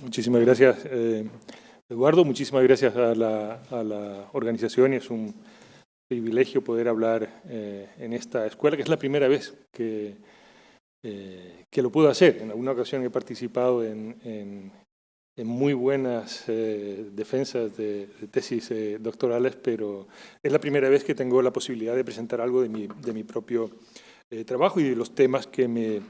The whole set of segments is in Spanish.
Muchísimas gracias, Eduardo. Muchísimas gracias a la organización, y es un privilegio poder hablar en esta escuela, que es la primera vez que lo puedo hacer. En alguna ocasión he participado en muy buenas defensas de tesis doctorales, pero es la primera vez que tengo la posibilidad de presentar algo de mi propio trabajo y de los temas que me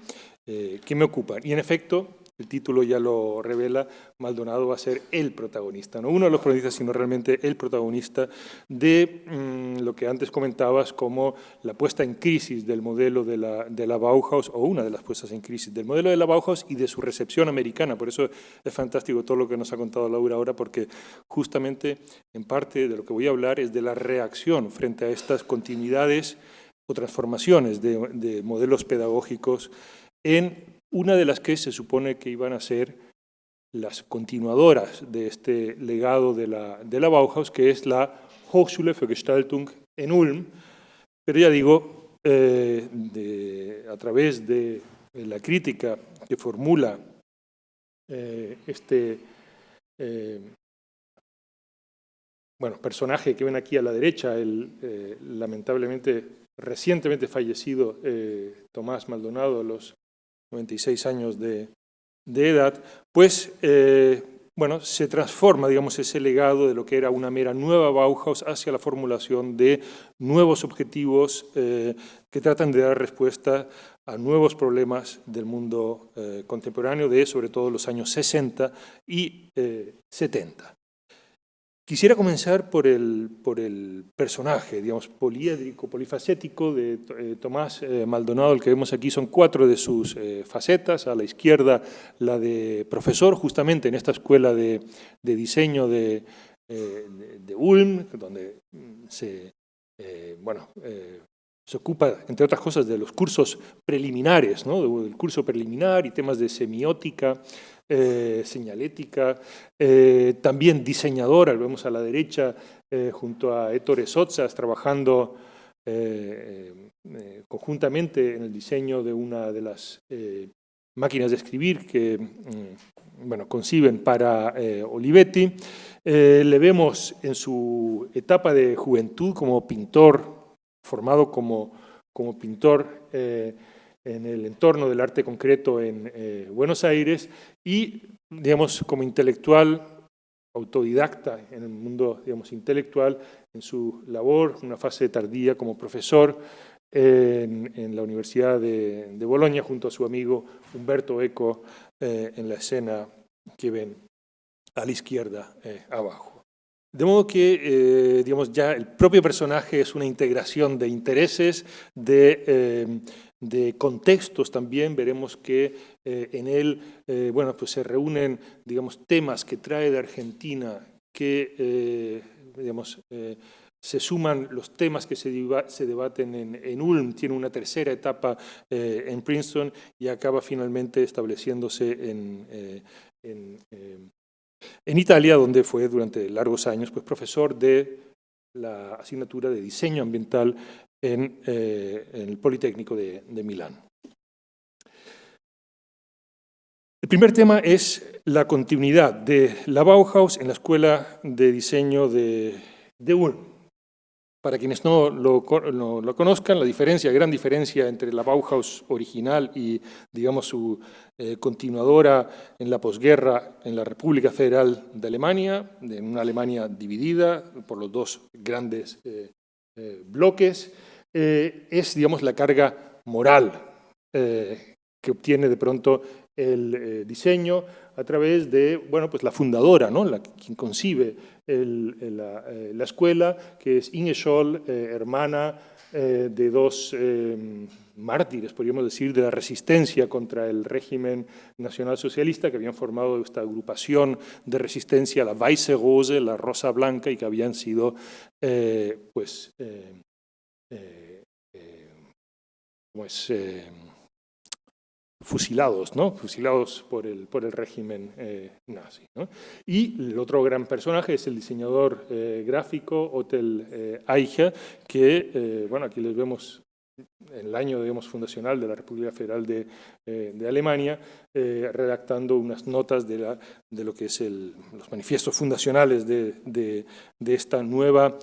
ocupan. Y en efecto, el título ya lo revela, Maldonado va a ser el protagonista, no uno de los protagonistas, sino realmente el protagonista de lo que antes comentabas como la puesta en crisis del modelo de la Bauhaus, o una de las puestas en crisis del modelo de la Bauhaus y de su recepción americana. Por eso es fantástico todo lo que nos ha contado Laura ahora, porque justamente en parte de lo que voy a hablar es de la reacción frente a estas continuidades o transformaciones de modelos pedagógicos en una de las que se supone que iban a ser las continuadoras de este legado de la Bauhaus, que es la Hochschule für Gestaltung en Ulm. Pero ya digo, a través de la crítica que formula personaje que ven aquí a la derecha, el lamentablemente recientemente fallecido Tomás Maldonado, a los 96 años de edad, pues se transforma, digamos, ese legado de lo que era una mera nueva Bauhaus hacia la formulación de nuevos objetivos que tratan de dar respuesta a nuevos problemas del mundo contemporáneo de, sobre todo, los años 60 y 70. Quisiera comenzar por el personaje, digamos, poliédrico, polifacético de Tomás Maldonado. El que vemos aquí son 4 de sus facetas. A la izquierda, la de profesor, justamente en esta escuela de diseño de Ulm, donde se ocupa, entre otras cosas, de los cursos preliminares, ¿no? Del curso preliminar y temas de semiótica, señalética, también diseñadora, lo vemos a la derecha, junto a Ettore Sottsass, trabajando conjuntamente en el diseño de una de las máquinas de escribir que conciben para Olivetti. Le vemos en su etapa de juventud como pintor, formado como pintor en el entorno del arte concreto en Buenos Aires, y, digamos, como intelectual, autodidacta en el mundo, digamos, intelectual, en su labor, una fase tardía como profesor en la Universidad de Bolonia, junto a su amigo Umberto Eco, en la escena que ven a la izquierda abajo. De modo que, digamos, ya el propio personaje es una integración de intereses, de contextos también. Veremos que en él pues se reúnen, digamos, temas que trae de Argentina, que se suman los temas que se debaten en Ulm. Tiene una tercera etapa en Princeton y acaba finalmente estableciéndose en Italia, donde fue durante largos años pues, profesor de la asignatura de diseño ambiental en el Politécnico de Milán. El primer tema es la continuidad de la Bauhaus en la Escuela de Diseño de Ulm. Para quienes no lo conozcan, la gran diferencia entre la Bauhaus original y, digamos, su continuadora en la posguerra en la República Federal de Alemania, en una Alemania dividida por los dos grandes bloques, es, digamos, la carga moral que obtiene de pronto el diseño a través de, pues la fundadora, ¿no? Quien concibe la escuela, que es Inge Scholl, hermana de 2 mártires, podríamos decir, de la resistencia contra el régimen nacionalsocialista, que habían formado esta agrupación de resistencia, la Weiße Rose, la Rosa Blanca, y que habían sido, fusilados, ¿no? Fusilados por el régimen nazi, ¿no? Y el otro gran personaje es el diseñador gráfico Otel Eiche, que, aquí les vemos en el año, digamos, fundacional de la República Federal de Alemania, redactando unas notas de lo que es los manifiestos fundacionales de esta nueva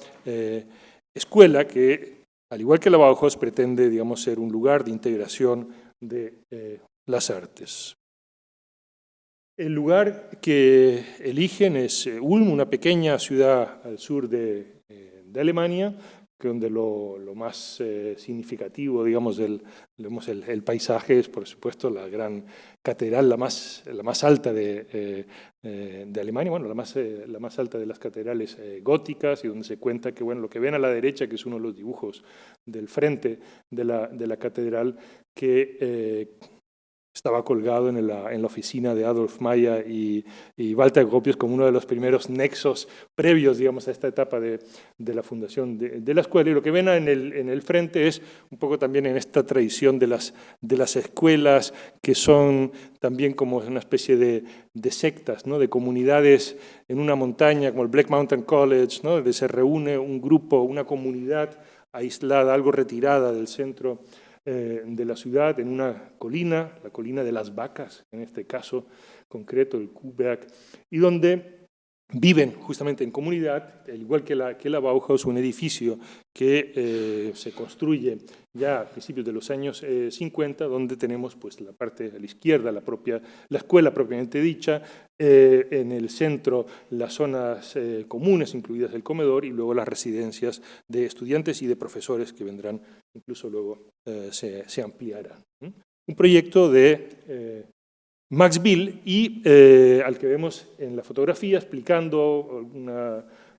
escuela que, al igual que la Bauhaus, pretende, digamos, ser un lugar de integración de las artes. El lugar que eligen es Ulm, una pequeña ciudad al sur de Alemania, donde lo más significativo, digamos, el paisaje es, por supuesto, la gran catedral, la más alta de Alemania, bueno, la más alta de las catedrales góticas, y donde se cuenta que, bueno, lo que ven a la derecha, que es uno de los dibujos del frente de la catedral, que estaba colgado en la oficina de Adolf Meyer y Walter Gropius como uno de los primeros nexos previos, digamos, a esta etapa de la fundación de la escuela. Y lo que ven en el frente es un poco también en esta tradición de las escuelas, que son también como una especie de sectas, ¿no?, de comunidades en una montaña, como el Black Mountain College, ¿no?, donde se reúne un grupo, una comunidad aislada, algo retirada del centro de la ciudad, en una colina, la colina de las vacas, en este caso concreto, el Kuhberg, y donde viven justamente en comunidad, al igual que la Bauhaus, un edificio que se construye ya a principios de los años 50, donde tenemos, pues, la parte a la izquierda, la escuela propiamente dicha, en el centro las zonas comunes, incluidas el comedor, y luego las residencias de estudiantes y de profesores que vendrán, incluso luego se ampliarán. Un proyecto de Max Bill, y al que vemos en la fotografía explicando un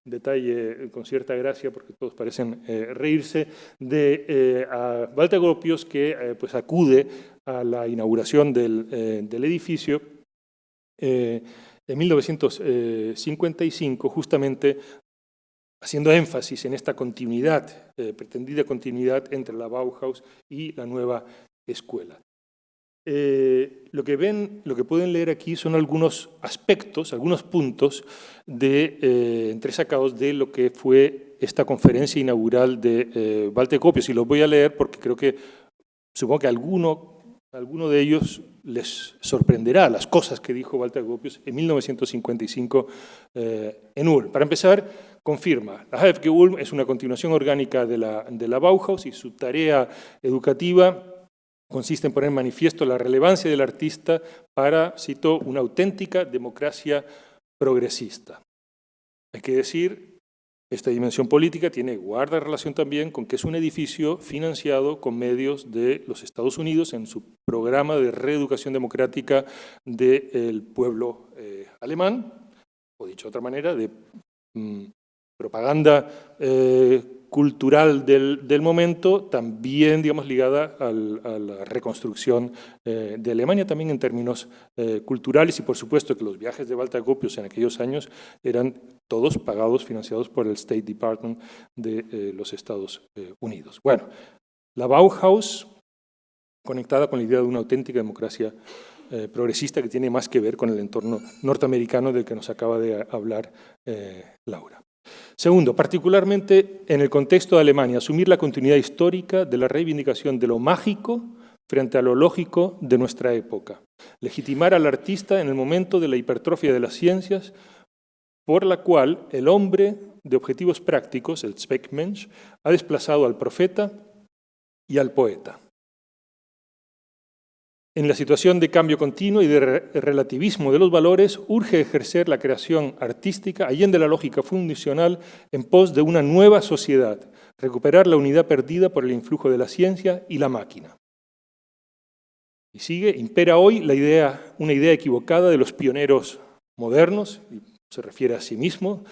detalle con cierta gracia, porque todos parecen reírse, a Walter Gropius, que pues acude a la inauguración del edificio en 1955, justamente haciendo énfasis en esta continuidad, pretendida continuidad entre la Bauhaus y la nueva escuela. Lo que pueden leer aquí son algunos aspectos, algunos puntos entresacados de lo que fue esta conferencia inaugural de Walter Gropius, y los voy a leer porque supongo que alguno de ellos les sorprenderá las cosas que dijo Walter Gropius en 1955 en Ulm. Para empezar, confirma, la HFG Ulm es una continuación orgánica de la Bauhaus, y su tarea educativa consiste en poner en manifiesto la relevancia del artista para, cito, una auténtica democracia progresista. Hay que decir, esta dimensión política guarda relación también con que es un edificio financiado con medios de los Estados Unidos en su programa de reeducación democrática del pueblo alemán, o dicho de otra manera, de propaganda cultural del momento, también, digamos, ligada a la reconstrucción de Alemania, también en términos culturales, y por supuesto que los viajes de Walter Gropius en aquellos años eran todos pagados, financiados por el State Department de los Estados Unidos. Bueno, la Bauhaus, conectada con la idea de una auténtica democracia progresista, que tiene más que ver con el entorno norteamericano del que nos acaba de hablar Laura. Segundo, particularmente en el contexto de Alemania, asumir la continuidad histórica de la reivindicación de lo mágico frente a lo lógico de nuestra época. Legitimar al artista en el momento de la hipertrofia de las ciencias, por la cual el hombre de objetivos prácticos, el Zweckmensch, ha desplazado al profeta y al poeta. En la situación de cambio continuo y de relativismo de los valores, urge ejercer la creación artística allende la lógica fundacional en pos de una nueva sociedad, recuperar la unidad perdida por el influjo de la ciencia y la máquina. Y sigue, impera hoy una idea equivocada de los pioneros modernos, y se refiere a sí mismo,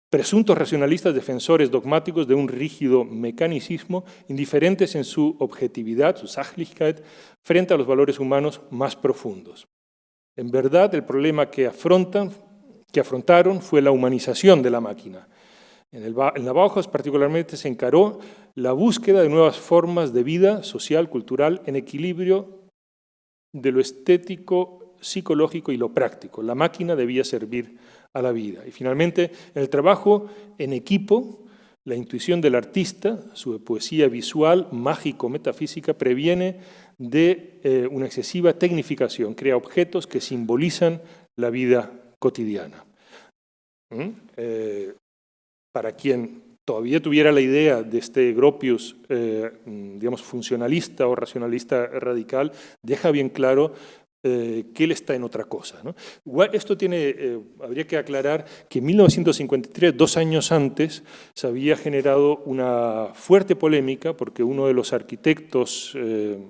presuntos racionalistas defensores dogmáticos de un rígido mecanicismo, indiferentes en su objetividad, su Sachlichkeit, frente a los valores humanos más profundos. En verdad, el problema que afrontaron fue la humanización de la máquina. En la Bauhaus particularmente se encaró la búsqueda de nuevas formas de vida social, cultural, en equilibrio de lo estético, psicológico y lo práctico. La máquina debía servir a la vida. Y finalmente, en el trabajo en equipo, La intuición del artista, su poesía visual, mágico-metafísica, previene de una excesiva tecnificación, crea objetos que simbolizan la vida cotidiana. Para quien todavía tuviera la idea de este Gropius, digamos, funcionalista o racionalista radical, deja bien claro que él está en otra cosa, ¿no? Igual esto habría que aclarar que en 1953, 2 años antes, se había generado una fuerte polémica porque uno de los arquitectos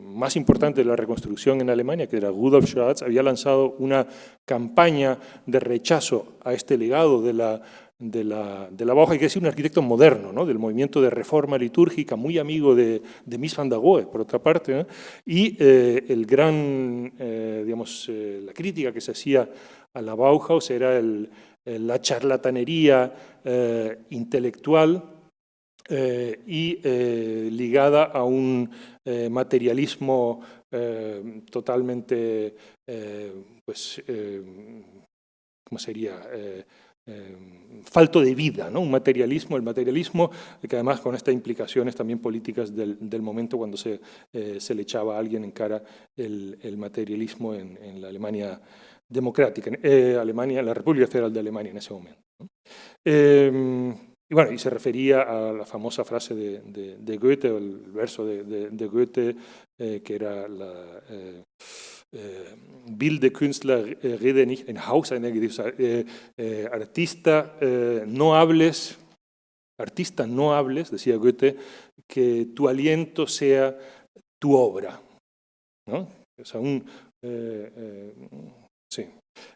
más importantes de la reconstrucción en Alemania, que era Rudolf Schwarz, había lanzado una campaña de rechazo a este legado de la Bauhaus, hay que decir, un arquitecto moderno, ¿no? Del movimiento de reforma litúrgica, muy amigo de Mies van der Rohe, por otra parte, ¿no? Y la crítica que se hacía a la Bauhaus era la charlatanería intelectual y ligada a un materialismo totalmente, ¿cómo sería?, falto de vida, ¿no? El materialismo que además con estas implicaciones también políticas del momento cuando se le echaba a alguien en cara el materialismo en la Alemania democrática, la República Federal de Alemania en ese momento, ¿no? Y bueno, y se refería a la famosa frase de Goethe, o el verso de Goethe, que era Bilde Künstler, rede nicht ein Haus, artista, no hables, decía Goethe, que tu aliento sea tu obra, ¿no? O sea,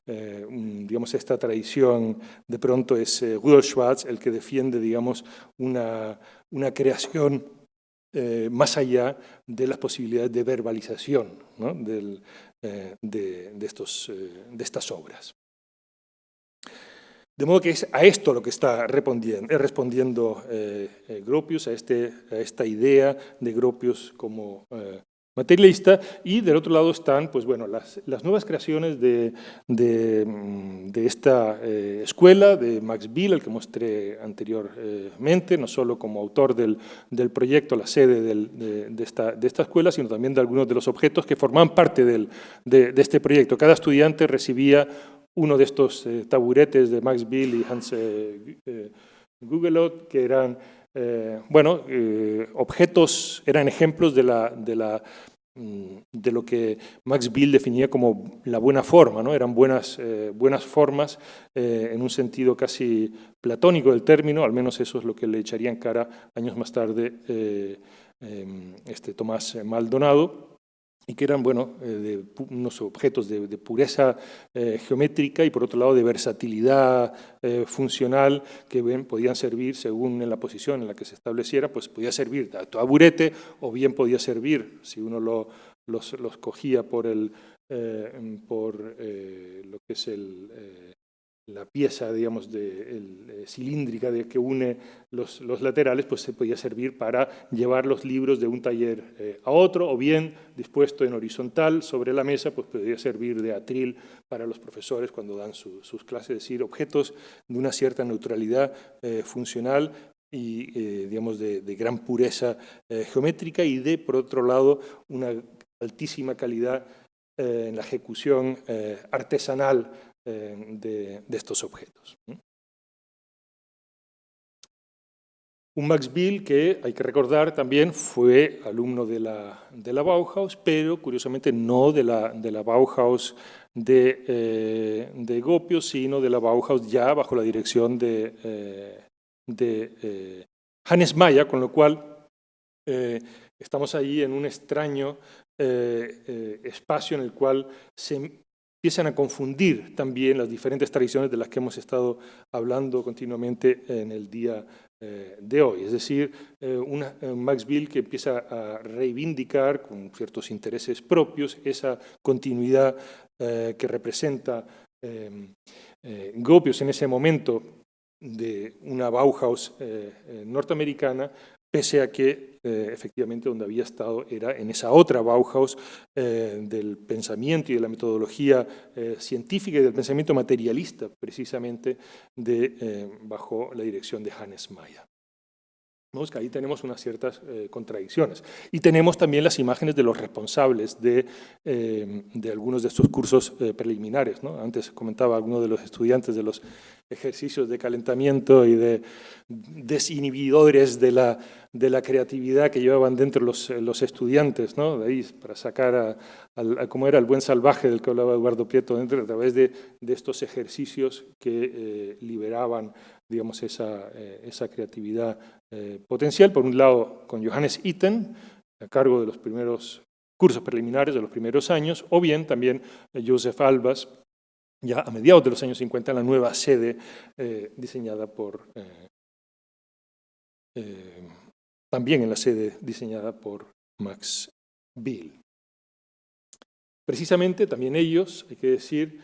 digamos, esta tradición de pronto es Rudolf Schwarz el que defiende, digamos, una creación más allá de las posibilidades de verbalización, ¿no? de estas obras. De modo que es a esto lo que está respondiendo Gropius, a esta idea de Gropius como materialista, y del otro lado están, pues bueno, las nuevas creaciones de esta escuela, de Max Biel, el que mostré anteriormente, no solo como autor del proyecto, la sede de esta escuela, sino también de algunos de los objetos que forman parte de este proyecto. Cada estudiante recibía uno de estos taburetes de Max Biel y Hans Gugelot, que eran objetos, eran ejemplos de lo que Max Biel definía como la buena forma, ¿no? Eran buenas formas en un sentido casi platónico del término, al menos eso es lo que le echaría en cara años más tarde Tomás Maldonado, y que eran unos objetos de pureza geométrica y por otro lado de versatilidad funcional que podían servir según en la posición en la que se estableciera, pues podía servir de taburete o bien podía servir, si uno los cogía por lo que es la pieza, digamos, cilíndrica que une los laterales, pues se podía servir para llevar los libros de un taller a otro, o bien dispuesto en horizontal sobre la mesa, pues podía servir de atril para los profesores cuando dan sus clases, es decir, objetos de una cierta neutralidad funcional y, digamos, de gran pureza geométrica y por otro lado, una altísima calidad en la ejecución artesanal de estos objetos. Un Max Biel que, hay que recordar, también fue alumno de la Bauhaus, pero curiosamente no de la Bauhaus de Gropius, sino de la Bauhaus ya bajo la dirección de Hannes Meyer, con lo cual estamos ahí en un extraño espacio en el cual se empiezan a confundir también las diferentes tradiciones de las que hemos estado hablando continuamente en el día de hoy. Es decir, un Max Biel que empieza a reivindicar con ciertos intereses propios esa continuidad que representa Gropius en ese momento de una Bauhaus norteamericana, pese a que efectivamente donde había estado era en esa otra Bauhaus del pensamiento y de la metodología científica y del pensamiento materialista, precisamente bajo la dirección de Hannes Meyer. Vemos que ahí tenemos unas ciertas contradicciones. Y tenemos también las imágenes de los responsables de algunos de estos cursos preliminares, ¿no? Antes comentaba algunos de los estudiantes de los ejercicios de calentamiento y de desinhibidores de la creatividad que llevaban dentro los estudiantes, ¿no? De ahí para sacar cómo era el buen salvaje del que hablaba Eduardo Prieto, a través de estos ejercicios que liberaban, digamos, esa creatividad potencial. Por un lado, con Johannes Itten, a cargo de los primeros cursos preliminares de los primeros años, o bien también Joseph Albers, ya a mediados de los años 50, en la nueva sede diseñada también en la sede diseñada por Max Bill. Precisamente también ellos, hay que decir,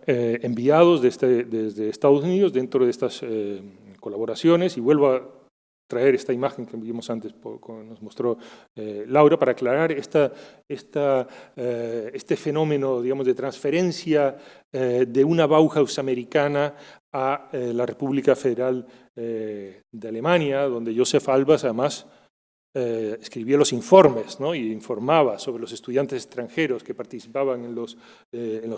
enviados desde Estados Unidos dentro de estas colaboraciones, y vuelvo a traer esta imagen que vimos antes, nos mostró Laura, para aclarar este fenómeno, digamos, de transferencia de una Bauhaus americana a la República Federal de Alemania, donde Joseph Albers además escribía los informes, ¿no? Y informaba sobre los estudiantes extranjeros que participaban en los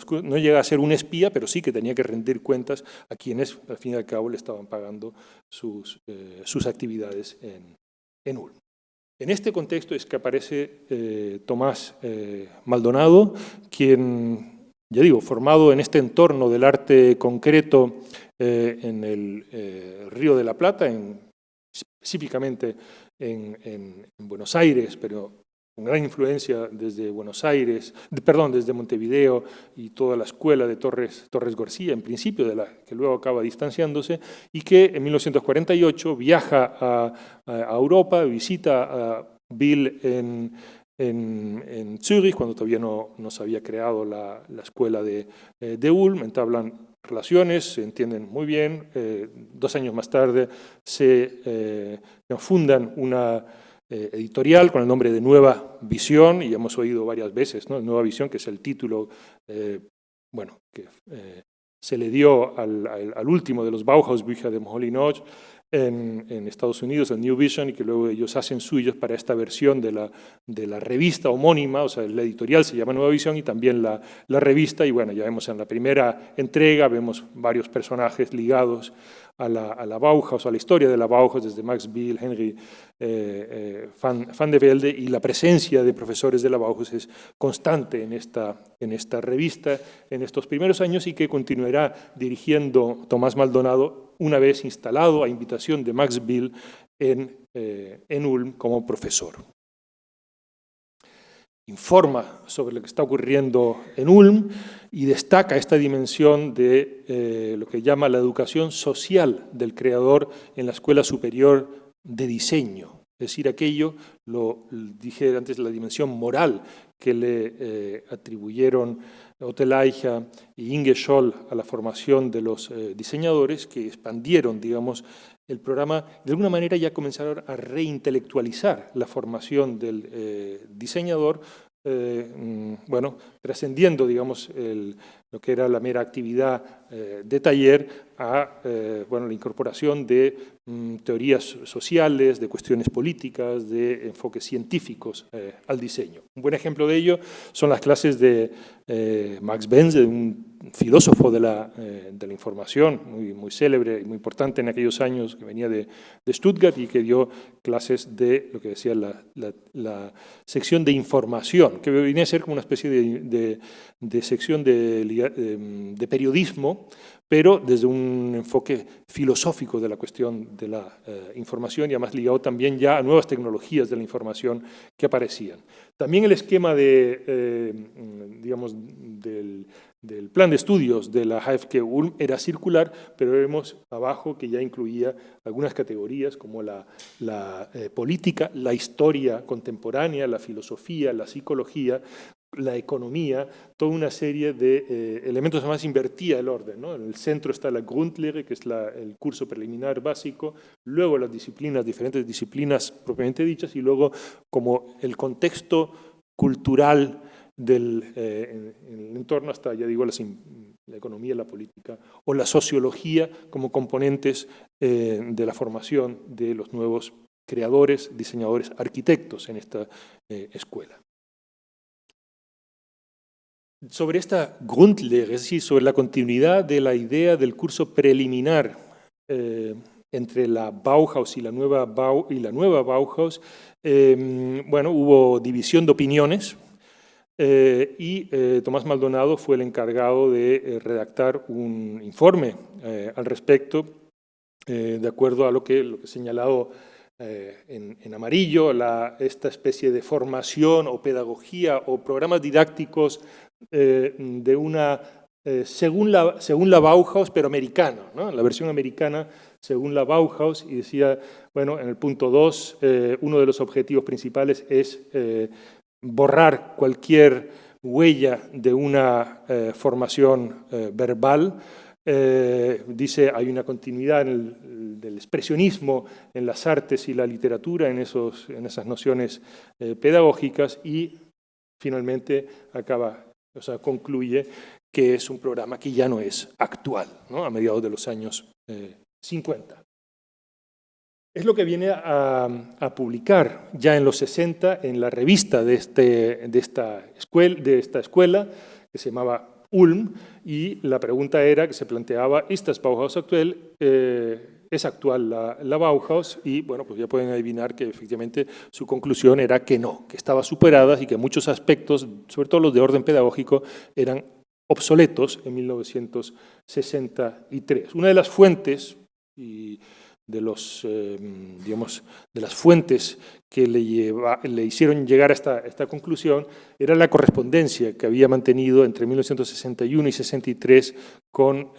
cursos. No llega a ser un espía, pero sí que tenía que rendir cuentas a quienes, al fin y al cabo, le estaban pagando sus actividades en Ulm. En este contexto es que aparece Tomás Maldonado, quien, ya digo, formado en este entorno del arte concreto en el Río de la Plata, específicamente en Buenos Aires, pero con gran influencia desde desde Montevideo y toda la escuela de Torres García, en principio, de la que luego acaba distanciándose, y que en 1948 viaja a Europa, visita a Bill en Zúrich, cuando todavía no se había creado la escuela de Ulm. Entablan relaciones, se entienden muy bien. 2 años más tarde se fundan una editorial con el nombre de Nueva Visión, y hemos oído varias veces, ¿no? Nueva Visión, que es el título que se le dio al último de los Bauhaus-Bücher de Moholy-Nagy en Estados Unidos, el New Vision, y que luego ellos hacen suyos para esta versión de la revista homónima. O sea, la editorial se llama Nueva Visión y también la revista, y bueno, ya vemos en la primera entrega, vemos varios personajes ligados a la Bauhaus, a la historia de la Bauhaus, desde Max Bill, Henry van de Velde, y la presencia de profesores de la Bauhaus es constante en esta revista en estos primeros años, y que continuará dirigiendo Tomás Maldonado una vez instalado, a invitación de Max Bill, en Ulm como profesor. Informa sobre lo que está ocurriendo en Ulm y destaca esta dimensión de lo que llama la educación social del creador en la Escuela Superior de Diseño. Es decir, aquello, lo dije antes, la dimensión moral que le atribuyeron Otto Laicha y Inge Scholl a la formación de los diseñadores, que expandieron, digamos, el programa. De alguna manera ya comenzaron a reintelectualizar la formación del diseñador, trascendiendo, digamos, lo que era la mera actividad de taller a la incorporación de teorías sociales, de cuestiones políticas, de enfoques científicos al diseño. Un buen ejemplo de ello son las clases de Max Benz, un filósofo de la información muy célebre y muy importante en aquellos años, que venía de Stuttgart y que dio clases de lo que decía la sección de información, que venía a ser como una especie de sección de periodismo, pero desde un enfoque filosófico de la cuestión de la información, y además ligado también ya a nuevas tecnologías de la información que aparecían. También el esquema del plan de estudios de la HFK Ulm era circular, pero vemos abajo que ya incluía algunas categorías como la política, la historia contemporánea, la filosofía, la psicología, la economía, toda una serie de elementos. Además invertía el orden, ¿no? En el centro está la Grundlehre, que es el curso preliminar básico, luego las diferentes disciplinas propiamente dichas, y luego como el contexto cultural en el entorno, hasta, ya digo, las la economía, la política o la sociología como componentes de la formación de los nuevos creadores, diseñadores, arquitectos en esta escuela. Sobre esta Grundlehre, es decir, sobre la continuidad de la idea del curso preliminar entre la Bauhaus y la nueva Bauhaus, bueno, hubo división de opiniones y Tomás Maldonado fue el encargado de redactar un informe al respecto, de acuerdo a lo que he señalado en amarillo, esta especie de formación o pedagogía o programas didácticos de una, según la Bauhaus, pero americana, ¿no? La versión americana según la Bauhaus, y decía, bueno, en el punto 2, uno de los objetivos principales es borrar cualquier huella de una formación verbal. Dice, hay una continuidad del expresionismo en las artes y la literatura, en esas nociones pedagógicas, y finalmente concluye que es un programa que ya no es actual, ¿no? A mediados de los años 50. Es lo que viene a publicar ya en los 60 en la revista de esta escuela, que se llamaba Ulm, y la pregunta era que se planteaba, ¿esta es Bauhaus actual? ¿Es actual la Bauhaus? Y bueno, pues ya pueden adivinar que efectivamente su conclusión era que no, que estaba superada y que muchos aspectos, sobre todo los de orden pedagógico, eran obsoletos en 1963. Una de las fuentes de las fuentes que le hicieron llegar a esta conclusión era la correspondencia que había mantenido entre 1961 y 63 con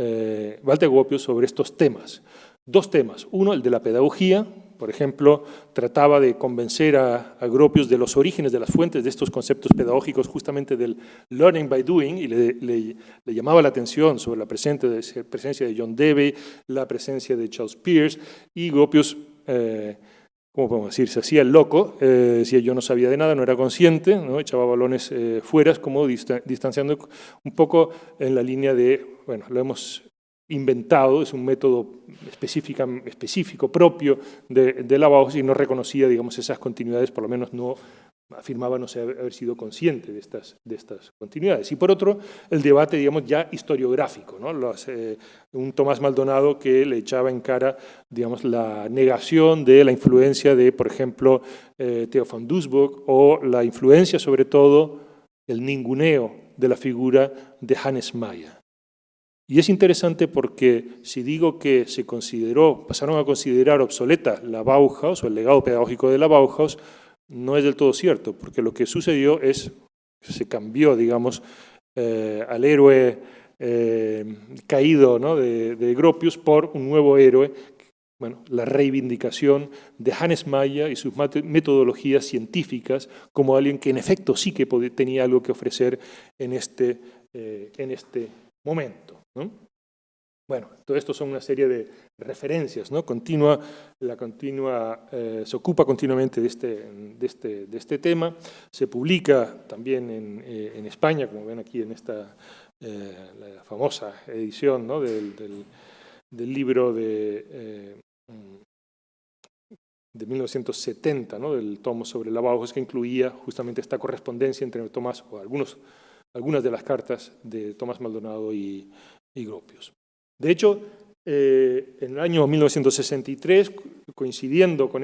Walter Gropius sobre estos temas. Dos temas. Uno, el de la pedagogía. Por ejemplo, trataba de convencer a Gropius de los orígenes, de las fuentes de estos conceptos pedagógicos, justamente del learning by doing, y le llamaba la atención sobre la presencia de John Dewey, la presencia de Charles Peirce, y Gropius, ¿cómo podemos decir? Se hacía el loco, decía yo no sabía de nada, no era consciente, ¿no? Echaba balones fuera, como distanciando un poco en la línea de, bueno, lo hemos inventado, es un método específico propio de la Bauhaus y no reconocía, digamos, esas continuidades, por lo menos no afirmaba no haber sido consciente de estas continuidades. Y por otro, el debate, digamos, ya historiográfico, ¿no? Un Tomás Maldonado que le echaba en cara, digamos, la negación de la influencia de, por ejemplo, Theo van Doesburg, o la influencia, sobre todo, el ninguneo de la figura de Hannes Meyer. Y es interesante porque si digo que pasaron a considerar obsoleta la Bauhaus o el legado pedagógico de la Bauhaus, no es del todo cierto, porque lo que sucedió es que se cambió, digamos, al héroe caído, ¿no? de Gropius por un nuevo héroe, bueno, la reivindicación de Hannes Meyer y sus metodologías científicas como alguien que en efecto sí que tenía algo que ofrecer en este momento, ¿no? Bueno, todo esto son una serie de referencias, ¿no? Se ocupa continuamente de este tema. Se publica también en España, como ven aquí en esta la famosa edición, ¿no? del libro de 1970, ¿no? Del tomo sobre la Bauhaus, que incluía justamente esta correspondencia entre Tomás, o algunas de las cartas de Tomás Maldonado y Gropius. De hecho, en el año 1963, coincidiendo con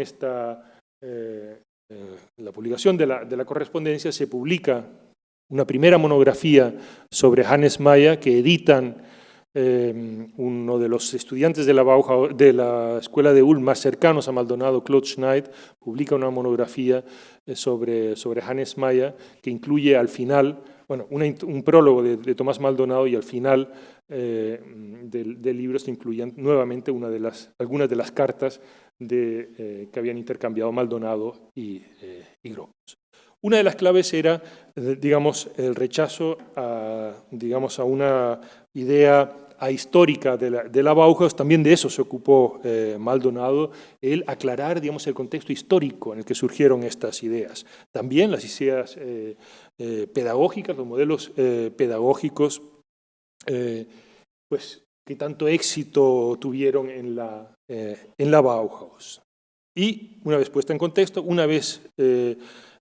la publicación de la correspondencia, se publica una primera monografía sobre Hannes Meyer que editan uno de los estudiantes de la Bauhaus, de la escuela de Ulm más cercanos a Maldonado, Claude Schneid, publica una monografía sobre Hannes Meyer que incluye al final, bueno, un prólogo de Tomás Maldonado, y al final del libro se incluían nuevamente algunas de las cartas que habían intercambiado Maldonado y Gropius. Una de las claves era, digamos, el rechazo a una idea ahistórica de la Bauhaus. También de eso se ocupó Maldonado, el aclarar, digamos, el contexto histórico en el que surgieron estas ideas. También las ideas pedagógicas, los modelos pedagógicos pues, qué tanto éxito tuvieron en la Bauhaus. Y una vez puesta en contexto, una vez,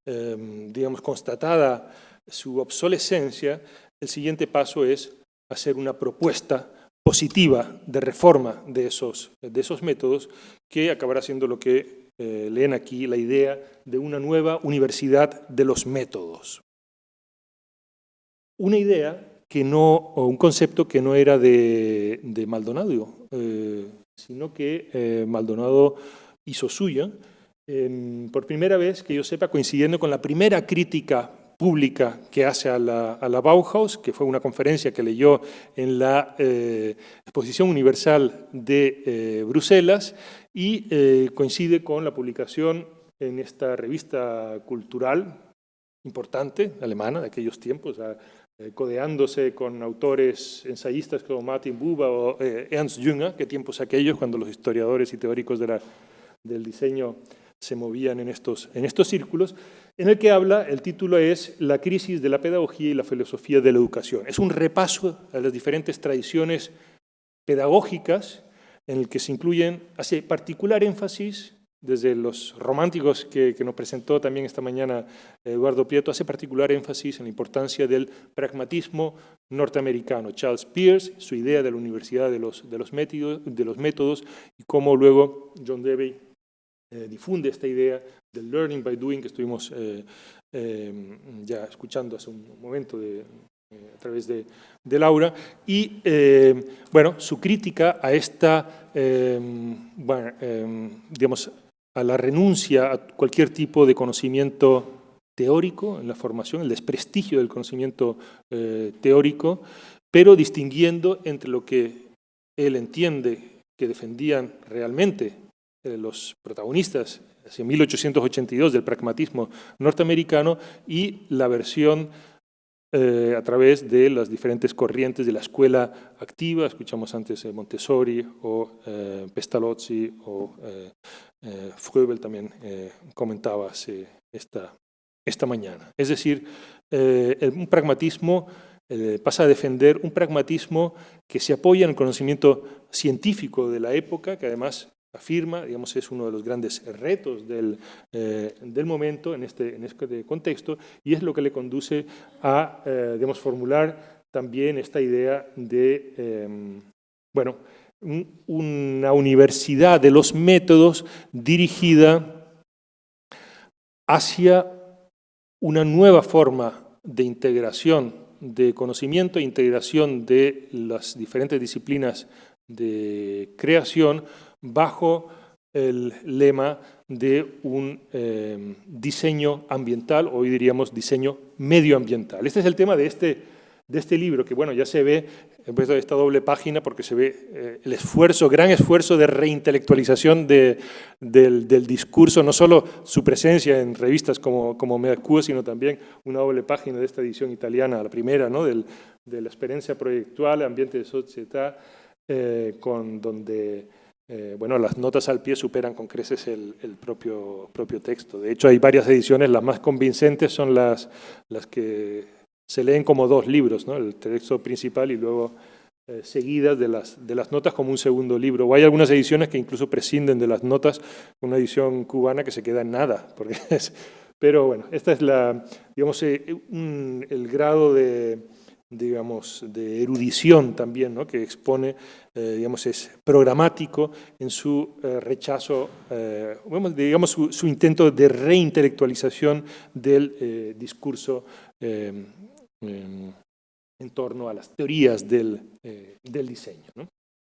digamos, constatada su obsolescencia, el siguiente paso es hacer una propuesta positiva de reforma de esos métodos, que acabará siendo lo que leen aquí, la idea de una nueva universidad de los métodos. Una idea que no, o un concepto que no era de Maldonado, sino que Maldonado hizo suya, por primera vez, que yo sepa, coincidiendo con la primera crítica pública que hace a la Bauhaus, que fue una conferencia que leyó en la Exposición Universal de Bruselas, y coincide con la publicación en esta revista cultural importante, alemana, de aquellos tiempos, codeándose con autores ensayistas como Martin Buber o Ernst Jünger, qué tiempos aquellos cuando los historiadores y teóricos del diseño se movían en estos círculos, en el que habla, el título es La crisis de la pedagogía y la filosofía de la educación. Es un repaso a las diferentes tradiciones pedagógicas en el que se incluyen, hace particular énfasis, desde los románticos que nos presentó también esta mañana Eduardo Prieto, hace particular énfasis en la importancia del pragmatismo norteamericano. Charles Peirce, su idea de la universidad de los métodos, y cómo luego John Dewey difunde esta idea del learning by doing que estuvimos ya escuchando hace un momento a través de Laura, y bueno, su crítica a esta, digamos, a la renuncia a cualquier tipo de conocimiento teórico en la formación, el desprestigio del conocimiento teórico, pero distinguiendo entre lo que él entiende que defendían realmente los protagonistas hacia 1882 del pragmatismo norteamericano y la versión a través de las diferentes corrientes de la escuela activa. Escuchamos antes Montessori o Pestalozzi o Froebel también comentaba esta mañana. Es decir, un pragmatismo pasa a defender un pragmatismo que se apoya en el conocimiento científico de la época, que además afirma, digamos, es uno de los grandes retos del momento en este contexto, y es lo que le conduce a, digamos, formular también esta idea de, bueno, una universidad de los métodos dirigida hacia una nueva forma de integración de conocimiento e integración de las diferentes disciplinas de creación bajo el lema de un diseño ambiental, hoy diríamos diseño medioambiental. Este es el tema de este libro, que bueno, ya se ve en esta doble página porque se ve el gran esfuerzo de reintelectualización del discurso, no solo su presencia en revistas como Mercure, sino también una doble página de esta edición italiana, la primera, ¿no? de la experiencia proyectual, ambiente de sociedad, donde bueno, las notas al pie superan con creces el propio texto. De hecho, hay varias ediciones, las más convincentes son las que se leen como dos libros, ¿no? El texto principal y luego seguidas de las notas como un segundo libro. O hay algunas ediciones que incluso prescinden de las notas, una edición cubana que se queda en nada. Pero bueno, esta es digamos, el grado digamos, de erudición también, ¿no? Que expone, digamos, es programático en su rechazo, digamos, su intento de reintelectualización del discurso en torno a las teorías del diseño, ¿no?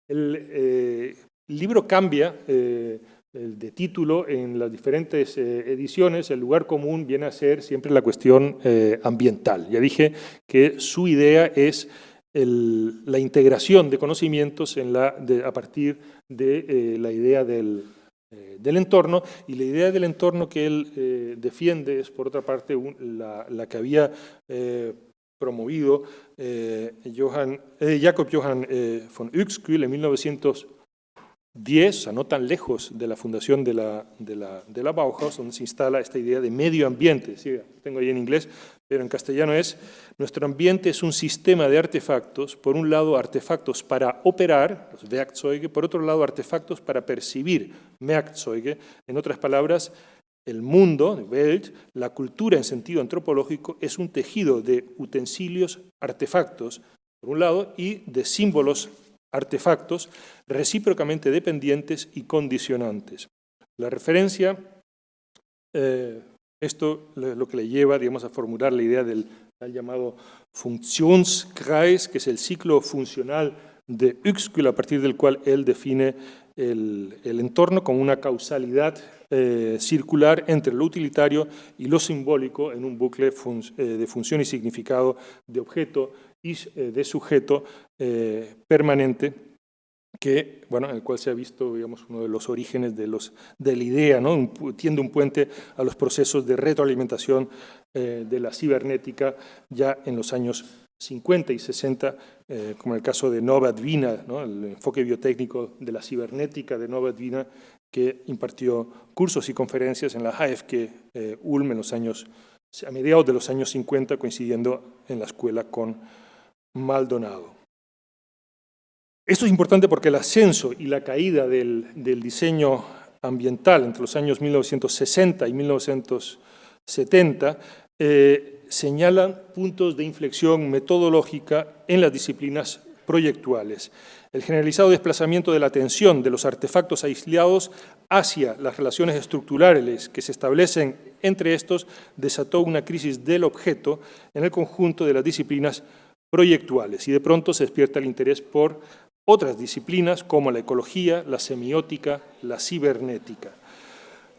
El libro cambia de título en las diferentes ediciones. El lugar común viene a ser siempre la cuestión ambiental. Ya dije que su idea es la integración de conocimientos a partir de la idea del entorno, y la idea del entorno que él defiende es, por otra parte, la que había promovido Jacob Johann von Uexküll en 1912, 10, o sea, no tan lejos de la fundación de la Bauhaus, donde se instala esta idea de medio ambiente. Sí, tengo ahí en inglés, pero en castellano es: nuestro ambiente es un sistema de artefactos, por un lado artefactos para operar, los Werkzeuge, por otro lado artefactos para percibir, Merkzeuge. En otras palabras, el mundo, Welt, la cultura en sentido antropológico, es un tejido de utensilios, artefactos, por un lado, y de símbolos, artefactos, recíprocamente dependientes y condicionantes. La referencia, esto es lo que le lleva, digamos, a formular la idea del llamado Funktionskreis, que es el ciclo funcional de Uexküll, a partir del cual él define el entorno como una causalidad circular entre lo utilitario y lo simbólico en un bucle de función y significado, de objeto y de sujeto permanente, que, bueno, en el cual se ha visto, digamos, uno de los orígenes de la idea, ¿no? Tiende un puente a los procesos de retroalimentación de la cibernética ya en los años 50 y 60, como en el caso de Nova Dvina, ¿no? El enfoque biotécnico de la cibernética de Nova Dvina, que impartió cursos y conferencias en la HFK Ulm en los años, a mediados de los años 50, coincidiendo en la escuela con Maldonado. Esto es importante porque el ascenso y la caída del diseño ambiental entre los años 1960 y 1970 señalan puntos de inflexión metodológica en las disciplinas proyectuales. El generalizado desplazamiento de la atención de los artefactos aislados hacia las relaciones estructurales que se establecen entre estos desató una crisis del objeto en el conjunto de las disciplinas proyectuales, y de pronto se despierta el interés por otras disciplinas como la ecología, la semiótica, la cibernética.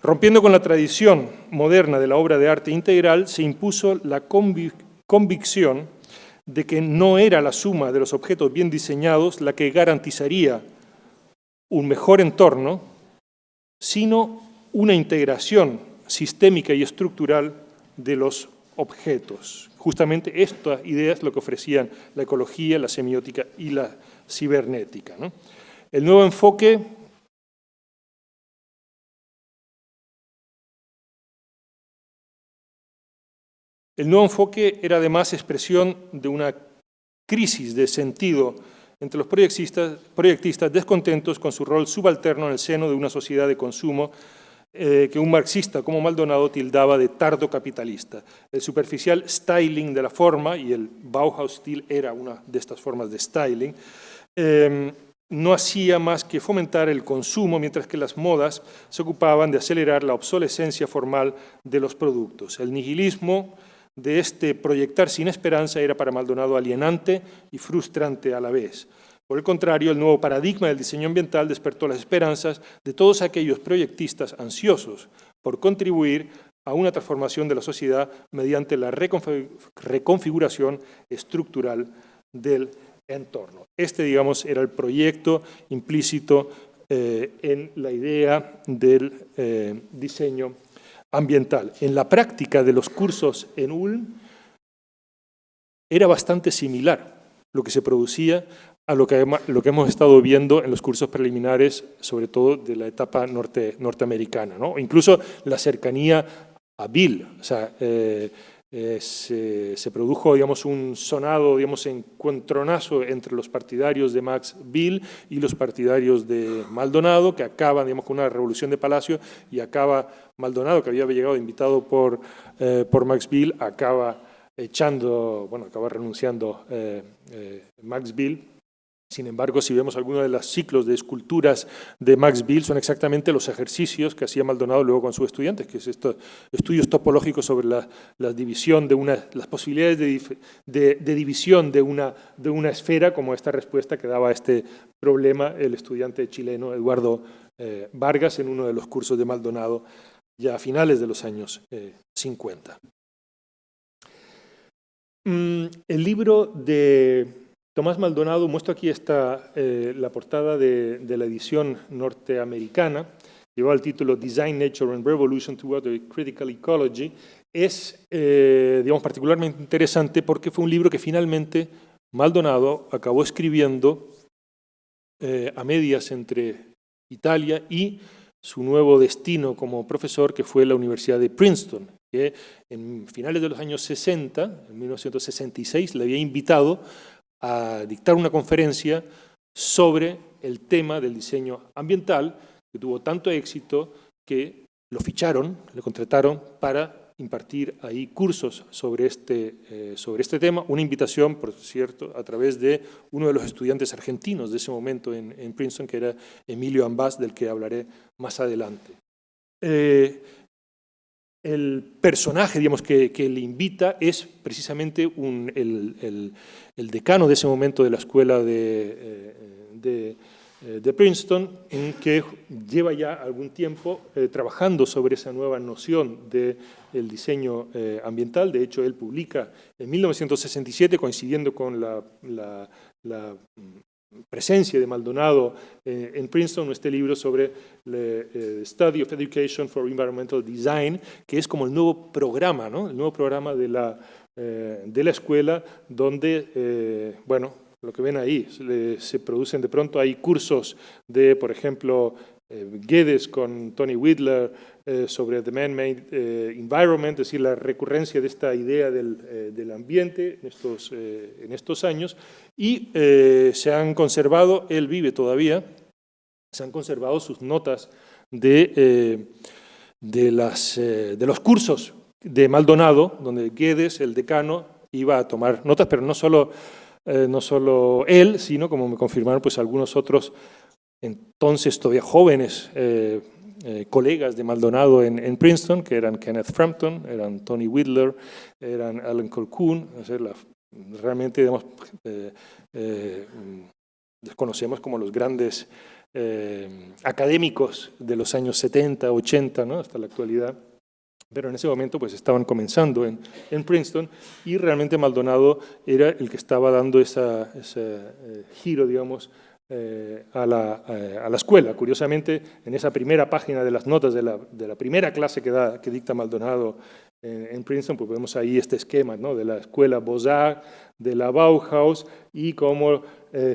Rompiendo con la tradición moderna de la obra de arte integral, se impuso la convicción de que no era la suma de los objetos bien diseñados la que garantizaría un mejor entorno, sino una integración sistémica y estructural de los objetos. Justamente esta idea es lo que ofrecían la ecología, la semiótica y la cibernética, ¿no? El nuevo enfoque era además expresión de una crisis de sentido entre los proyectistas descontentos con su rol subalterno en el seno de una sociedad de consumo que un marxista como Maldonado tildaba de tardo capitalista. El superficial styling de la forma, y el Bauhaus Stil era una de estas formas de styling, no hacía más que fomentar el consumo, mientras que las modas se ocupaban de acelerar la obsolescencia formal de los productos. El nihilismo de este proyectar sin esperanza era para Maldonado alienante y frustrante a la vez. Por el contrario, el nuevo paradigma del diseño ambiental despertó las esperanzas de todos aquellos proyectistas ansiosos por contribuir a una transformación de la sociedad mediante la reconfiguración estructural del entorno. Este, digamos, era el proyecto implícito en la idea del diseño ambiental. En la práctica de los cursos en Ulm era bastante similar lo que se producía a lo que hemos estado viendo en los cursos preliminares, sobre todo de la etapa norteamericana, ¿no? Incluso la cercanía a Bill, o sea, se produjo, digamos, un sonado, digamos, encontronazo entre los partidarios de Max Bill y los partidarios de Maldonado, que acaban, digamos, con una revolución de Palacio, y acaba Maldonado, que había llegado invitado por Max Bill, acaba renunciando Max Bill. Sin embargo, si vemos algunos de los ciclos de esculturas de Max Bill, son exactamente los ejercicios que hacía Maldonado luego con sus estudiantes, que es estos estudios topológicos sobre la división las posibilidades de división de una esfera, como esta respuesta que daba a este problema el estudiante chileno Eduardo Vargas en uno de los cursos de Maldonado ya a finales de los años 50. El libro de Tomás Maldonado, muestro aquí la portada de la edición norteamericana, llevaba el título Design, Nature and Revolution Toward a Critical Ecology. Es, digamos, particularmente interesante porque fue un libro que finalmente Maldonado acabó escribiendo a medias entre Italia, y su nuevo destino como profesor, que fue la Universidad de Princeton, que en finales de los años 60, en 1966, le había invitado a dictar una conferencia sobre el tema del diseño ambiental, que tuvo tanto éxito que lo ficharon, le contrataron para impartir ahí cursos sobre este tema, una invitación, por cierto, a través de uno de los estudiantes argentinos de ese momento en Princeton, que era Emilio Ambás, del que hablaré más adelante. El personaje, digamos, que le invita es precisamente el decano de ese momento de la escuela de Princeton, en que lleva ya algún tiempo trabajando sobre esa nueva noción del diseño ambiental. De hecho, él publica en 1967, coincidiendo con la presencia de Maldonado en Princeton, este libro sobre Study of Education for Environmental Design, que es como el nuevo programa, ¿no? El nuevo programa de la escuela, donde, bueno, lo que ven ahí, se producen de pronto, hay cursos de, por ejemplo, Guedes con Tony Whitler sobre The Man-Made Environment, es decir, la recurrencia de esta idea del ambiente en estos años, y se han conservado, él vive todavía, se han conservado sus notas de los cursos de Maldonado, donde Guedes, el decano, iba a tomar notas, pero no solo él, sino, como me confirmaron, pues algunos otros entonces todavía jóvenes colegas de Maldonado en Princeton, que eran Kenneth Frampton, eran Tony Whitler, eran Alan Colquhoun. Realmente, digamos, desconocemos como los grandes académicos de los años 70, 80, ¿no? Hasta la actualidad. Pero en ese momento pues estaban comenzando en Princeton, y realmente Maldonado era el que estaba dando ese giro, digamos, a la escuela. Curiosamente, en esa primera página de las notas de la primera clase que dicta Maldonado en Princeton, pues vemos ahí este esquema, ¿no? De la escuela Beaux-Arts, de la Bauhaus, y cómo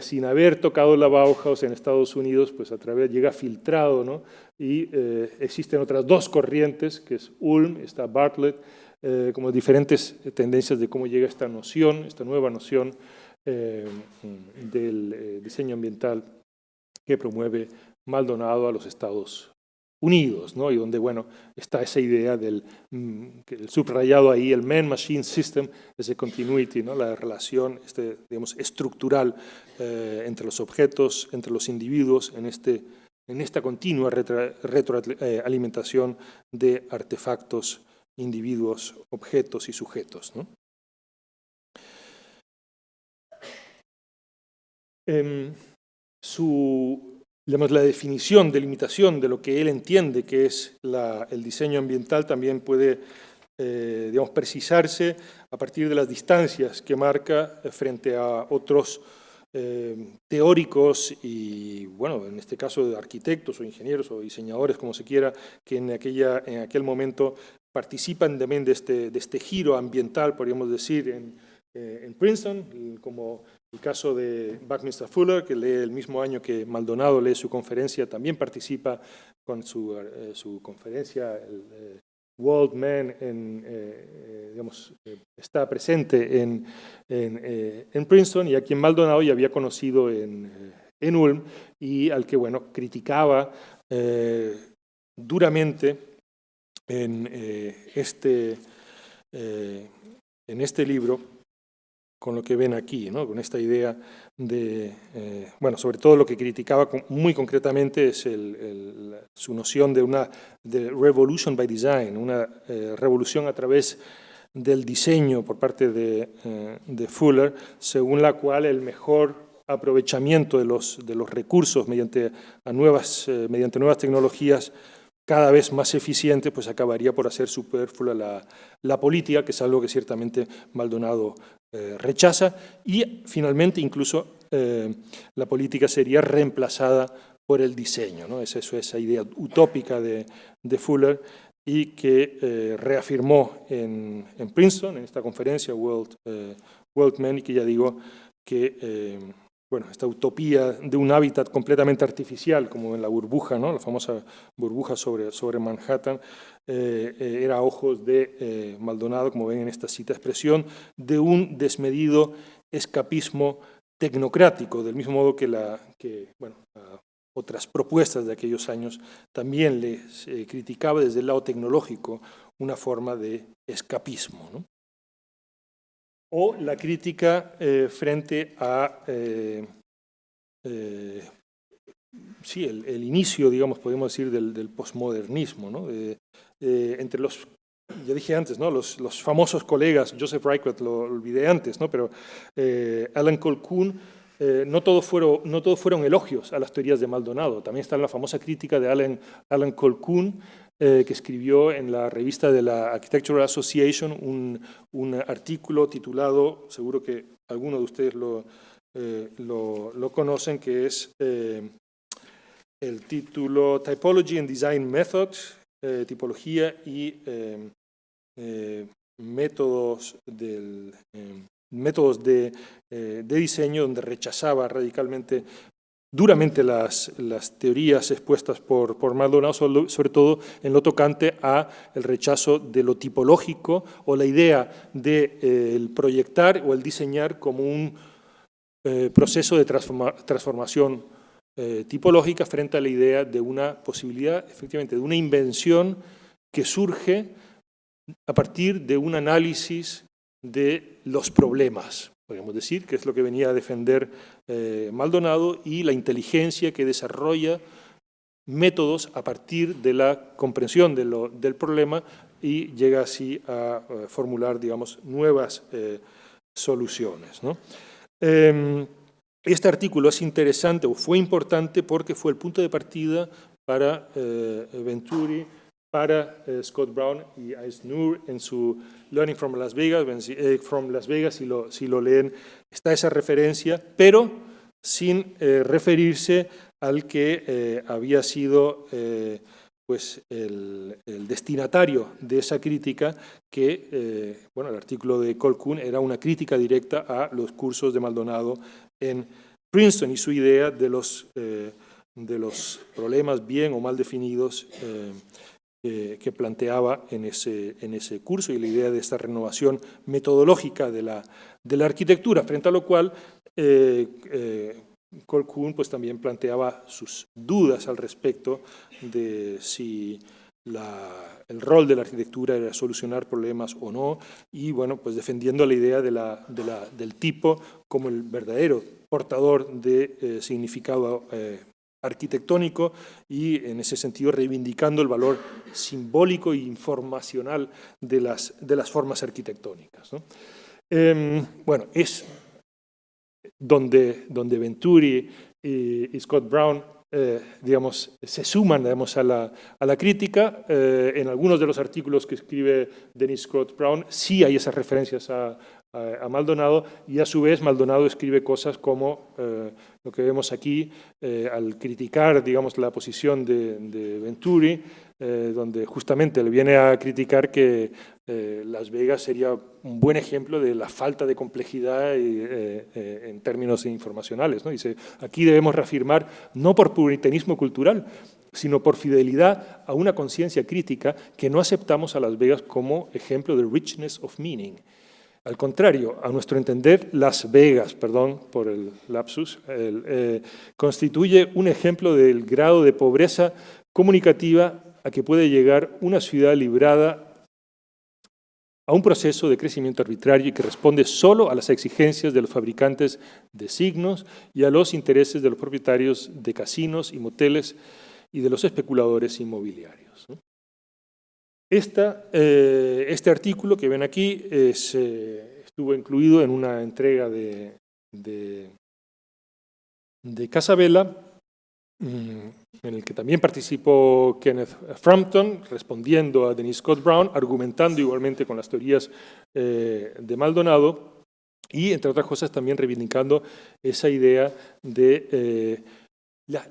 sin haber tocado la Bauhaus en Estados Unidos, pues a través llega filtrado, ¿no? Y existen otras dos corrientes, que es Ulm, está Bartlett, como diferentes tendencias de cómo llega esta noción, esta nueva noción del diseño ambiental que promueve Maldonado a los Estados Unidos, ¿no? Y donde, bueno, está esa idea del subrayado ahí, el Man-Machine System, ese continuity, ¿no? La relación, digamos, estructural entre los objetos, entre los individuos, en esta continua retroalimentación de artefactos, individuos, objetos y sujetos, ¿no? Digamos, la definición, delimitación de lo que él entiende que es el diseño ambiental también puede digamos, precisarse a partir de las distancias que marca frente a otros teóricos y, bueno, en este caso de arquitectos o ingenieros o diseñadores, como se quiera, que en aquel momento participan también de este giro ambiental, podríamos decir, en Princeton, como el caso de Buckminster Fuller, que lee el mismo año que Maldonado lee su conferencia, también participa con su conferencia, el World Man, digamos, está presente en Princeton, y a quien Maldonado ya había conocido en Ulm, y al que, bueno, criticaba duramente en este libro, con lo que ven aquí, ¿no? Con esta idea de, bueno, sobre todo lo que criticaba muy concretamente es su noción de revolution by design, una revolución a través del diseño por parte de Fuller, según la cual el mejor aprovechamiento de los recursos mediante nuevas tecnologías cada vez más eficiente, pues acabaría por hacer superflua la política, que es algo que ciertamente Maldonado rechaza, y finalmente incluso la política sería reemplazada por el diseño, ¿no? Es eso, esa idea utópica de Fuller, y que reafirmó en Princeton, en esta conferencia World Man, y que ya digo que bueno, esta utopía de un hábitat completamente artificial, como en la burbuja, ¿no? La famosa burbuja sobre Manhattan, era a ojos de Maldonado, como ven en esta cita, expresión de un desmedido escapismo tecnocrático, del mismo modo que, otras propuestas de aquellos años también les criticaba desde el lado tecnológico una forma de escapismo, ¿no? O la crítica frente a sí, el inicio, digamos, podemos decir, del posmodernismo, ¿no? Entre los, ya dije antes, ¿no? los famosos colegas, Joseph Reichert lo olvidé antes, ¿no? Pero Alan Colquhoun, no todos fueron elogios a las teorías de Maldonado. También está la famosa crítica de Alan Colquhoun, que escribió en la revista de la Architectural Association un artículo titulado, seguro que algunos de ustedes lo conocen, que es el título Typology and Design Methods, tipología y métodos de diseño, donde rechazaba radicalmente, duramente las teorías expuestas por Maldonado, sobre todo en lo tocante a el rechazo de lo tipológico o la idea de el proyectar o el diseñar como un proceso de transformación tipológica frente a la idea de una posibilidad, efectivamente, de una invención que surge a partir de un análisis de los problemas, podríamos decir, que es lo que venía a defender Maldonado, y la inteligencia que desarrolla métodos a partir de la comprensión del problema y llega así a formular, digamos, nuevas soluciones, ¿no? Este artículo es interesante, o fue importante, porque fue el punto de partida para Venturi, para Scott Brown y Eisner en su Learning from Las Vegas, si lo leen, está esa referencia, pero sin referirse al que había sido pues el destinatario de esa crítica, que bueno, el artículo de Colquhoun era una crítica directa a los cursos de Maldonado en Princeton y su idea de los problemas bien o mal definidos que planteaba en ese curso, y la idea de esta renovación metodológica de la arquitectura, frente a lo cual Colquhoun pues también planteaba sus dudas al respecto de si el rol de la arquitectura era solucionar problemas o no, y bueno, pues defendiendo la idea del tipo como el verdadero portador de significado arquitectónico, y en ese sentido reivindicando el valor simbólico e informacional de las formas arquitectónicas, ¿no? Bueno, es donde Venturi y Scott Brown digamos, se suman, digamos, a la crítica. En algunos de los artículos que escribe Dennis Scott Brown sí hay esas referencias a Maldonado, y a su vez Maldonado escribe cosas como lo que vemos aquí, al criticar, digamos, la posición de Venturi, donde justamente le viene a criticar que Las Vegas sería un buen ejemplo de la falta de complejidad en términos informacionales, ¿no? Dice, aquí debemos reafirmar, no por puritanismo cultural, sino por fidelidad a una conciencia crítica, que no aceptamos a Las Vegas como ejemplo de richness of meaning. Al contrario, a nuestro entender, Las Vegas, perdón por el lapsus, constituye un ejemplo del grado de pobreza comunicativa a que puede llegar una ciudad librada a un proceso de crecimiento arbitrario y que responde solo a las exigencias de los fabricantes de signos y a los intereses de los propietarios de casinos y moteles y de los especuladores inmobiliarios, ¿no? Este artículo que ven aquí estuvo incluido en una entrega de Casabella, en el que también participó Kenneth Frampton, respondiendo a Dennis Scott Brown, argumentando igualmente con las teorías de Maldonado, y, entre otras cosas, también reivindicando esa idea de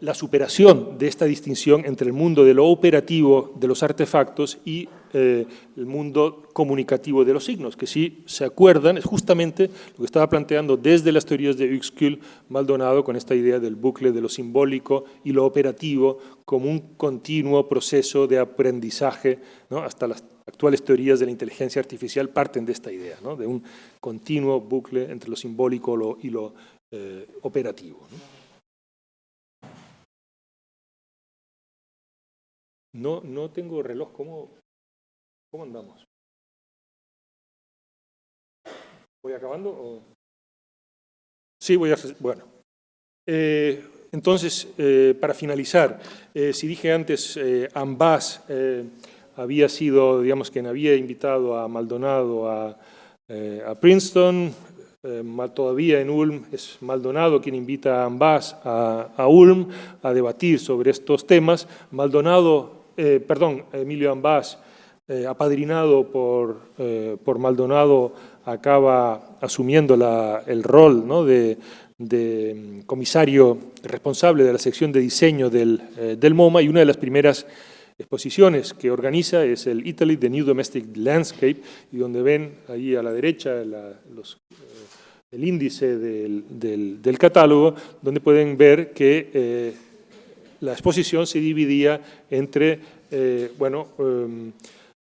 la superación de esta distinción entre el mundo de lo operativo de los artefactos y el mundo comunicativo de los signos, que si se acuerdan es justamente lo que estaba planteando desde las teorías de Uexküll Maldonado con esta idea del bucle de lo simbólico y lo operativo como un continuo proceso de aprendizaje, ¿no? Hasta las actuales teorías de la inteligencia artificial parten de esta idea, ¿no? De un continuo bucle entre lo simbólico y lo operativo, ¿no? No tengo reloj, ¿cómo andamos? ¿Voy acabando? ¿O? Sí, bueno. Entonces, para finalizar, si dije antes, Ambas había sido, digamos, quien había invitado a Maldonado a Princeton, todavía en Ulm es Maldonado quien invita a Ambas a Ulm a debatir sobre estos temas. Emilio Ambas, apadrinado por Maldonado, acaba asumiendo el rol, ¿no?, de comisario responsable de la sección de diseño del MoMA, y una de las primeras exposiciones que organiza es el Italy, The New Domestic Landscape, y donde ven ahí a la derecha el índice del catálogo, donde pueden ver que la exposición se dividía entre,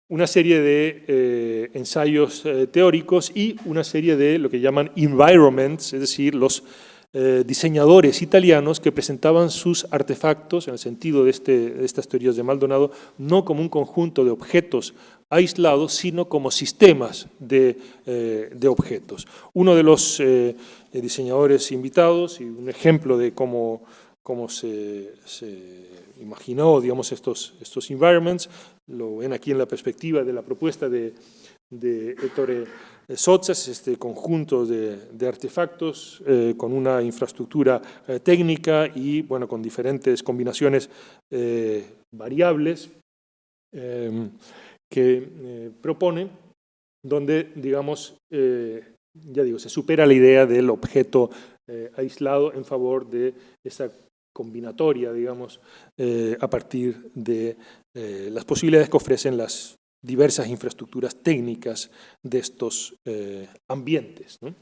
una serie de ensayos teóricos y una serie de lo que llaman environments, es decir, los diseñadores italianos que presentaban sus artefactos, en el sentido de estas teorías de Maldonado, no como un conjunto de objetos aislados, sino como sistemas de objetos. Uno de los diseñadores invitados, y un ejemplo de cómo se imaginó, digamos, estos environments, lo ven aquí en la perspectiva de la propuesta de Ettore Sottsass, este conjunto de artefactos con una infraestructura técnica y, bueno, con diferentes combinaciones variables que propone, donde, digamos, ya digo, se supera la idea del objeto aislado en favor de esa combinatoria, digamos, a partir de las posibilidades que ofrecen las diversas infraestructuras técnicas de estos ambientes, ¿no?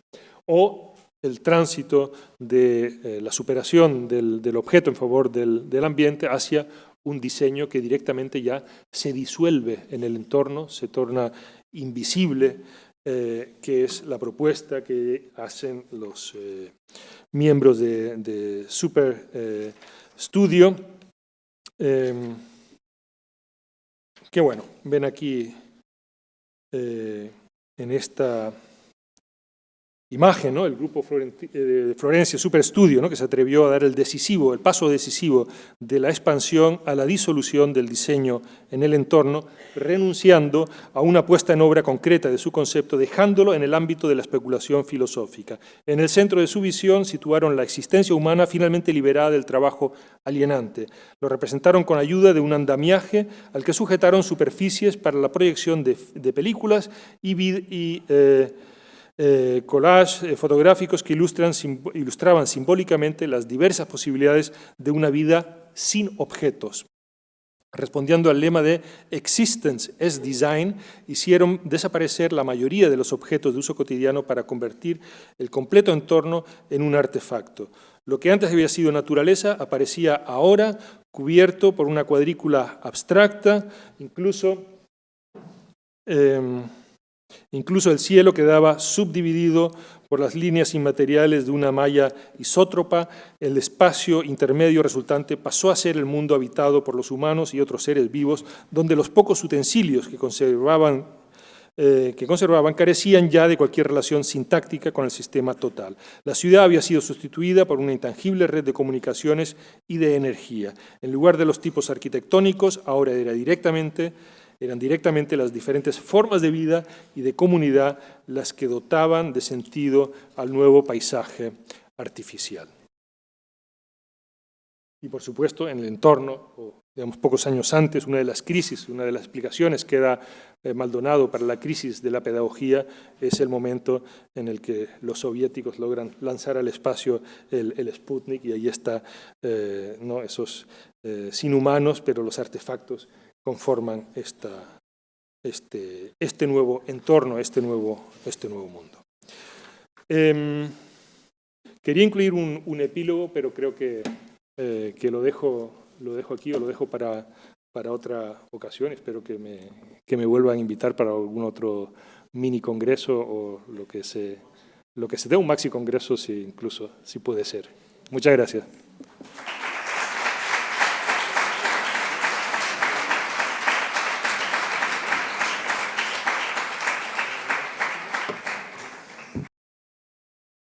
O el tránsito de la superación del objeto en favor del ambiente hacia un diseño que directamente ya se disuelve en el entorno, se torna invisible, que es la propuesta que hacen los miembros de Super Studio, que, bueno, ven aquí en esta imagen, ¿no?, el grupo de Florencia Super Studio, ¿no?, que se atrevió a dar el paso decisivo de la expansión a la disolución del diseño en el entorno, renunciando a una puesta en obra concreta de su concepto, dejándolo en el ámbito de la especulación filosófica. En el centro de su visión situaron la existencia humana finalmente liberada del trabajo alienante. Lo representaron con ayuda de un andamiaje al que sujetaron superficies para la proyección de películas y collages fotográficos que ilustraban simbólicamente las diversas posibilidades de una vida sin objetos. Respondiendo al lema de Existence as Design, hicieron desaparecer la mayoría de los objetos de uso cotidiano para convertir el completo entorno en un artefacto. Lo que antes había sido naturaleza aparecía ahora cubierto por una cuadrícula abstracta, incluso el cielo quedaba subdividido por las líneas inmateriales de una malla isótropa. El espacio intermedio resultante pasó a ser el mundo habitado por los humanos y otros seres vivos, donde los pocos utensilios que conservaban carecían ya de cualquier relación sintáctica con el sistema total. La ciudad había sido sustituida por una intangible red de comunicaciones y de energía. En lugar de los tipos arquitectónicos, ahora eran directamente las diferentes formas de vida y de comunidad las que dotaban de sentido al nuevo paisaje artificial. Y, por supuesto, en el entorno, digamos, pocos años antes, una de las explicaciones que da Maldonado para la crisis de la pedagogía es el momento en el que los soviéticos logran lanzar al espacio el Sputnik, y ahí está, ¿no?, esos sin humanos, pero los artefactos conforman esta este nuevo entorno, este nuevo mundo. Quería incluir un epílogo, pero creo que lo dejo aquí o lo dejo para otra ocasión. Espero que me vuelvan a invitar para algún otro mini congreso o lo que se dé, un maxi congreso, incluso si puede ser. Muchas gracias.